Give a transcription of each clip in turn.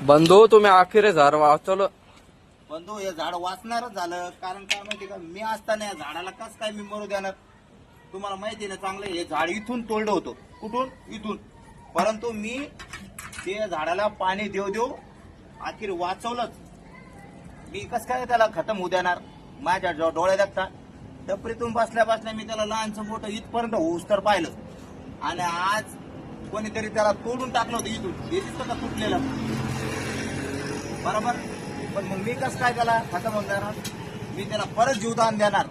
बंधू तुम्ही अखेर झाड वाचवलं. बंधू हे झाड वाचणारच झालं. कारण काय माहिती का, मी असताना या झाडाला कस काय मी मरू देणार. तुम्हाला माहिती ना चांगलं, हे झाड इथून तोडलं होतं. कुठून? इथून. परंतु मी ते झाडाला पाणी देऊ देऊ अखेर वाचवलंच. मी कस काय त्याला खतम होऊ देणार. माझ्या डोळ्या देखता टपरीतून बसल्या बसल्या मी त्याला लहानचं मोठं इथपर्यंत होऊस तर पाहिलं. आणि आज कोणीतरी त्याला तोडून टाकलं होतं इथून. हे दिसतं का तुटलेलं, बरोबर. पण मग मी कसं काय त्याला खतम होऊन देणार. मी त्याला परत जीवदान देणार.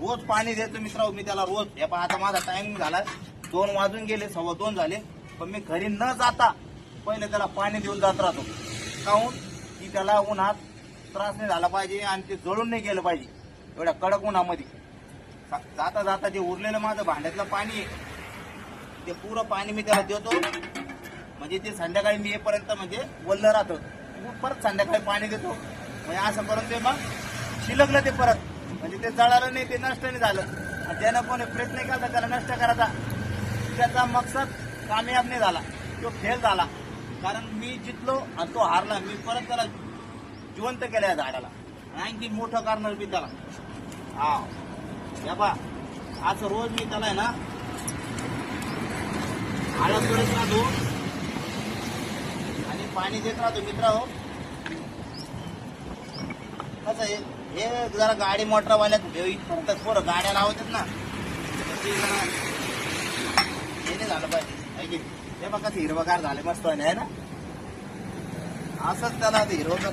रोज पाणी द्यायचं मित्रांनो मी त्याला रोज. हे पहा आता माझा टाइम झाला, 2 वाजून गेले, 2:15 झाले. पण मी घरी न जाता पहिले त्याला पाणी देऊन जात राहतो. काहून की त्याला उन्हात त्रास नाही झाला पाहिजे आणि ते जळून नाही गेलं पाहिजे एवढ्या कडक उन्हामध्ये. जाता जाता जे उरलेलं माझं भांड्यातलं पाणी आहे ते पुरं पाणी मी त्याला देतो. म्हणजे ते संध्याकाळी मी येईपर्यंत म्हणजे वल्ल राहतं. परत संध्याकाळी पाणी देतो. म्हणजे असं करून ते मग शिलकलं ते परत. म्हणजे ते जळालं नाही, ते नष्ट नाही झालं. आणि त्यानं कोणी प्रयत्न केला त्याला नष्ट करायचा, त्याचा मकसद कामयाब नाही झाला, तो फेल झाला. कारण मी जितलो आणि तो हारला. मी परत त्याला जिवंत केलं या झाडाला. आणखी मोठं करणार मी त्याला. हा या बा असं रोज मी त्याला आहे ना आळा करत राहतो आणि पाणी देत राहतो मित्रांनो. कसं आहे हे जरा गाडी मोटरवाल्यात इथपर्यंत पोरं गाड्या लावतात ना, ते जरा हे नाही झालं पाहिजे. हे बघा कसं हिरवगार झाले मस्त आहे ना. असंच त्याला हिरवगार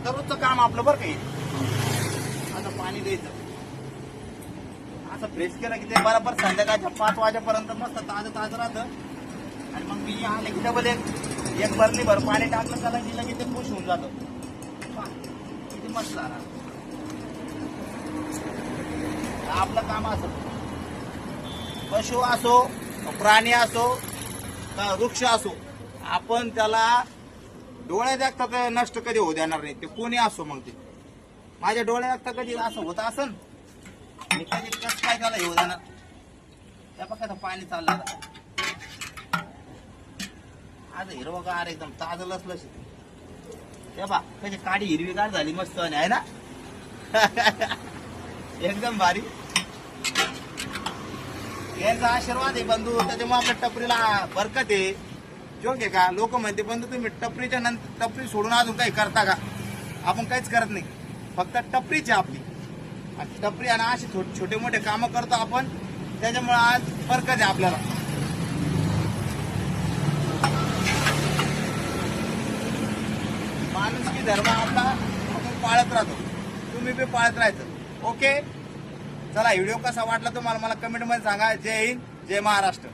दररोजचं काम आपलं बरं काही. आता पाणी द्यायचं असं फ्रेश केलं की ते बरोबर संध्याकाळच्या 5 वाजेपर्यंत मस्त ताजं ताजं राहतं. आणि मग मी आले की डबल एक बरणी भर पाणी टाकलं त्याला की लगेच ते खुश होऊन जातं. किती मस्त झाला आपलं काम. असं पशु असो, प्राणी असो का वृक्ष असो, आपण त्याला डोळे देखता नष्ट कधी होऊ देणार नाही. ते कोणी असो. मग ते माझ्या डोळे देखता कधी असं होत असन मी कधी कसं काय त्याला येऊ देणार. त्या पक्का पाणी चाललं आज हिरवगार एकदम ताजं लसलशीत. ते बा कशी काडी हिरवीगार झाली मस्त आहे ना. एकदम भारी. यांचा आशीर्वाद आहे बंधू. त्याच्यामुळे आपल्या टपरीला बरकत आहे. जोक आहे का. लोक म्हणते बंधू तुम्ही टपरीच्या नंतर टपरी सोडून अजून काही करता का. आपण काहीच करत नाही, फक्त टपरीची आपली. टपरी आणि असे छोटे मोठे कामं करतो आपण. त्याच्यामुळे आज बरकत आहे आपल्याला. माणुसकी धर्म आपला आपण पाळत राहतो. तुम्ही बी पाळत राहायचं. ओके चला, व्हिडिओ कसा वाटला तुम्हाला मला कमेंट मध्ये सांगा. जय हिंद, जय महाराष्ट्र.